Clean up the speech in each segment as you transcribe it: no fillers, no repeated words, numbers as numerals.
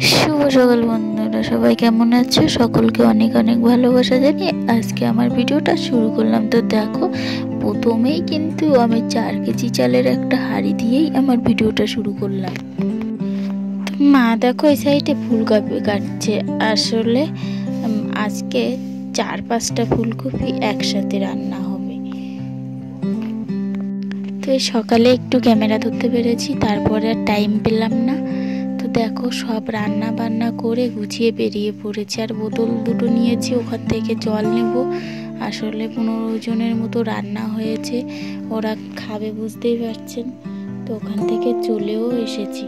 শুভ সকাল বন্ধুরা, সবাই কেমন আছে? সকলকে অনেক অনেক ভালোবাসা জানিয়ে আজকে আমার ভিডিওটা শুরু করলাম। তো দেখো, প্রথমেই কিন্তু আমি 4 কেজি চালের একটা হাঁড়ি দিয়েই আমার ভিডিওটা শুরু করলাম। তো মা দেখো এই সাইডে ফুলকপি কাটছে। আসলে আজকে 4-5টা ফুলকপি একসাথে রান্না হবে। তো এই সকালে একটু ক্যামেরা ধরতে পেরেছি, তারপরে আর টাইম পেলাম না। তো দেখো, সব রান্না বান্না করে গুছিয়ে বেরিয়ে পড়েছি। আর বোতল দুটো নিয়েছি, ওখান থেকে জল নেব। আসলে 15 জনের মতো রান্না হয়েছে, ওরা খাবে বুঝতেই পারছেন। তো ওখান থেকে চলেও এসেছি।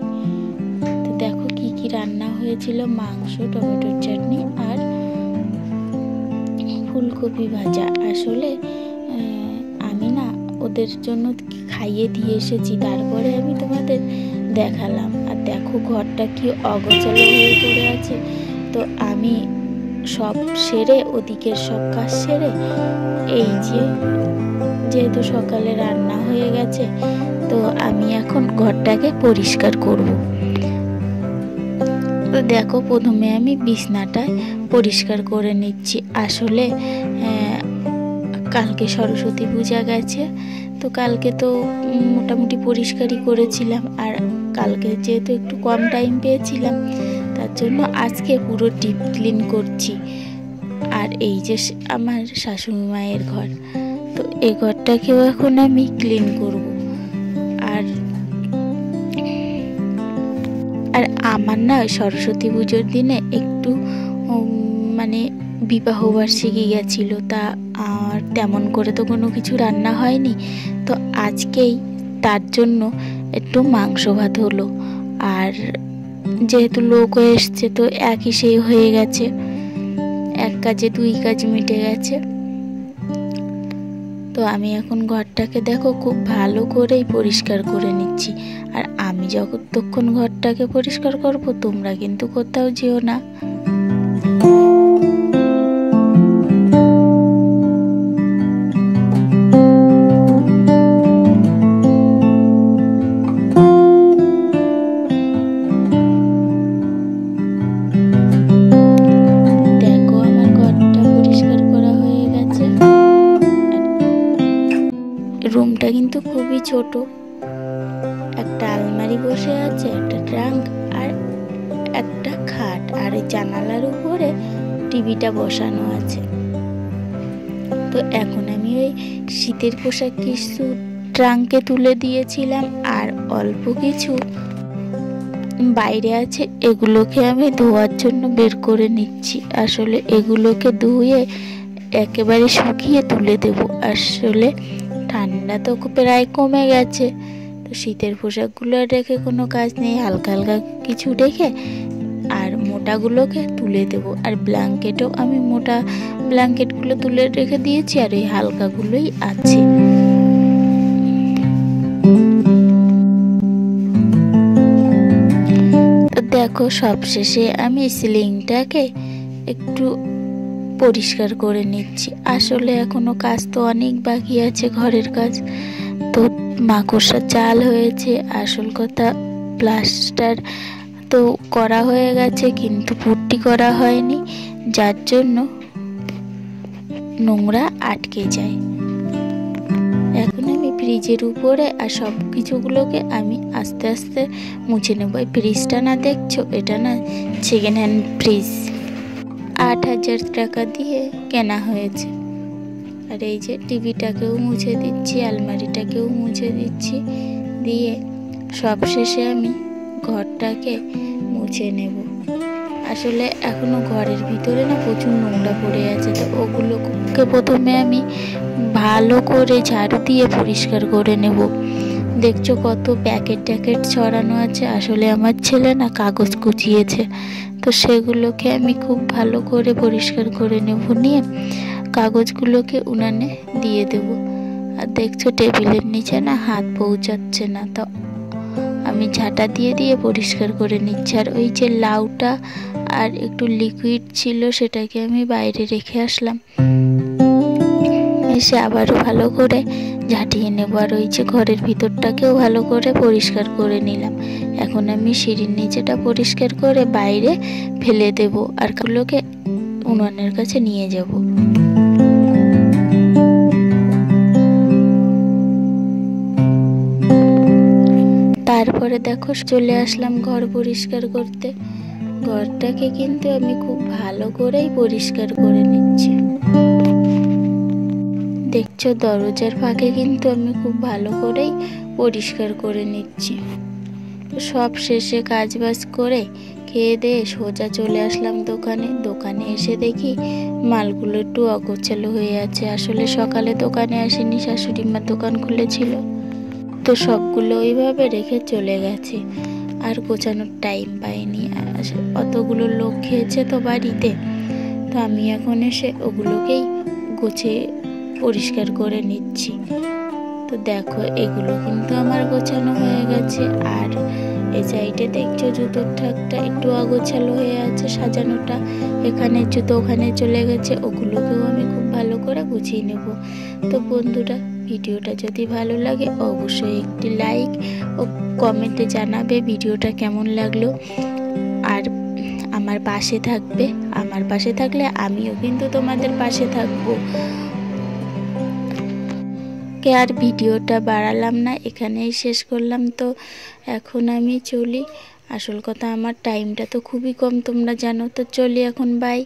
তো দেখো কি কি রান্না হয়েছিল: মাংস, টমেটোর চাটনি আর ফুলকপি ভাজা। আসলে আমি না ওদের জন্য খাইয়ে দিয়ে এসেছি, তারপরে আমি তোমাদের দেখালাম। আর দেখো ঘরটা কি অগোছালো হয়ে পড়ে আছে। তো আমি সব সেরে, ওদিকের সব কাজ সেরে, এই যেহেতু সকালে রান্না হয়ে গেছে, তো আমি এখন ঘরটাকে পরিষ্কার করব। তো দেখো, প্রথমে আমি বিছনাটায় পরিষ্কার করে নিচ্ছি। আসলে কালকে সরস্বতী পূজা গেছে, তো কালকে তো মোটামুটি পরিষ্কারই করেছিলাম। আর কালকে যেহেতু একটু কম টাইম পেয়েছিলাম, তার জন্য আজকে পুরো ডিপ ক্লিন করছি। আর এই যে আমার শাশুড়ি মায়ের ঘর, তো এই ঘরটাকেও এখন আমি ক্লিন করব। আর আমার না সরস্বতী পুজোর দিনে একটু মানে বিবাহবার্ষিকী গেছিলো, তা আর তেমন করে তো কোনো কিছু রান্না হয়নি। তো আজকেই তার জন্য একটু মাংস ভাত হলো। আর যেহেতু লোক এসছে, তো একই সেই হয়ে গেছে, এক কাজে 2 কাজ মিটে গেছে। তো আমি এখন ঘরটাকে দেখো খুব ভালো করেই পরিষ্কার করে নিচ্ছি। আর আমি যতক্ষণ ঘরটাকে পরিষ্কার করব, তোমরা কিন্তু কোথাও যেও না। রুমটা কিন্তু খুবই ছোট, একটা আলমারি বসে আছে, একটা ট্রাঙ্ক আর একটা খাট, আর এই জানালার উপরে টিভিটা বসানো আছে। তো এখন আমি ওই শীতের পোশাক কিছু ট্রাঙ্কে তুলে দিয়েছিলাম, আর অল্প কিছু বাইরে আছে, এগুলোকে আমি ধোয়ার জন্য বের করে নিচ্ছি। আসলে এগুলোকে ধুয়ে একেবারে শুকিয়ে তুলে দেব। আসলে ঠান্ডা তো প্রায় কমে গেছে, তো শীতের পোশাকগুলো রেখে কোনো কাজ নেই, হালকা হালকা কিছু রেখে আর মোটাগুলোকে তুলে দেব। আর ব্ল্যাঙ্কেটও আমি মোটা ব্ল্যাঙ্কেটগুলো তুলে রেখে দিয়েছি, আর এই হালকাগুলোই আছে। তো দেখো, সবশেষে আমি সিলিংটাকে একটু পরিষ্কার করে নিচ্ছি। আসলে এখনো কাজ তো অনেক বাকি আছে, ঘরের কাজ। তো মাকড়সা জাল হয়েছে, আসল কথা প্লাস্টার তো করা হয়ে গেছে, কিন্তু পুট্টি করা হয়নি, যার জন্য নোংরা আটকে যায়। এখন আমি ফ্রিজের উপরে আর সব কিছুগুলোকে আমি আস্তে আস্তে মুছে নেব। এই ফ্রিজটা না দেখছো, এটা না সেকেন্ড হ্যান্ড ফ্রিজ, 8,000 টাকা দিয়ে কেনা হয়েছে। আর এই যে টিভিটাকেও মুছে দিচ্ছি, আলমারিটাকেও মুছে দিচ্ছি, দিয়ে সবশেষে আমি ঘরটাকে মুছে নেব। আসলে এখনো ঘরের ভিতরে না প্রচুর নোংরা পড়ে আছে, তো ওগুলোকে প্রথমে আমি ভালো করে ঝাড়ু দিয়ে পরিষ্কার করে নেব। দেখছো কত প্যাকেট ট্যাকেট ছড়ানো আছে। আসলে আমার ছেলে না কাগজ কুচিয়েছে, তো সেগুলোকে আমি খুব ভালো করে পরিষ্কার করে নেব, নিয়ে কাগজগুলোকে উনানে দিয়ে দেব। আর দেখছো টেবিলের নিচে না হাত পৌঁছাচ্ছে না, তো আমি ঝাঁটা দিয়ে দিয়ে পরিষ্কার করে নিচ্ছি। আর ওই যে লাউটা আর একটু লিকুইড ছিল, সেটাকে আমি বাইরে রেখে আসলাম। এসে আবারও ভালো করে ঝাঁটিয়ে নেব। আর ওই যে ঘরের ভিতরটাকেও ভালো করে পরিষ্কার করে নিলাম। এখন আমি সিঁড়ির নিচেটা পরিষ্কার করে বাইরে ফেলে দেব আর গুলোকে উনানের কাছে নিয়ে যাব। তারপরে দেখো চলে আসলাম ঘর পরিষ্কার করতে। ঘরটাকে কিন্তু আমি খুব ভালো করেই পরিষ্কার করে নিচ্ছি। দেখছো দরজার ফাঁকে কিন্তু আমি খুব ভালো করেই পরিষ্কার করে নিচ্ছি। তো সব শেষে কাজবাজ করে খেয়ে দিয়ে সোজা চলে আসলাম দোকানে। দোকানে এসে দেখি মালগুলো একটু অগোছালো হয়ে আছে। আসলে সকালে দোকানে আসেনি, শাশুড়ি মা দোকান খুলেছিল, তো সবগুলো ওইভাবে রেখে চলে গেছে। আর গোছানোর টাইম পাইনি। অতগুলো লোক খেয়েছে তো বাড়িতে, তো আমি এখন এসে ওগুলোকেই গুছিয়ে পরিষ্কার করে নিচ্ছি। তো দেখো এগুলো কিন্তু আমার গোছানো হয়ে গেছে। আর এই সাইডে দেখছো জুতোর ঠাকটা একটু অগোছালো হয়ে আছে, সাজানোটা এখানে জুতো ওখানে চলে গেছে, ওগুলোকেও আমি খুব ভালো করে গুছিয়ে নেব। তো বন্ধুরা, ভিডিওটা যদি ভালো লাগে অবশ্যই একটি লাইক ও কমেন্টে জানাবে ভিডিওটা কেমন লাগলো। আর আমার পাশে থাকবে, আমার পাশে থাকলে আমিও কিন্তু তোমাদের পাশে থাকবো। আর ভিডিওটা বাড়ালাম না, এখানেই শেষ করলাম। তো এখন আমি চলি। আসল কথা আমার টাইমটা তো খুবই কম, তোমরা জানো। তো চলি এখন, বাই।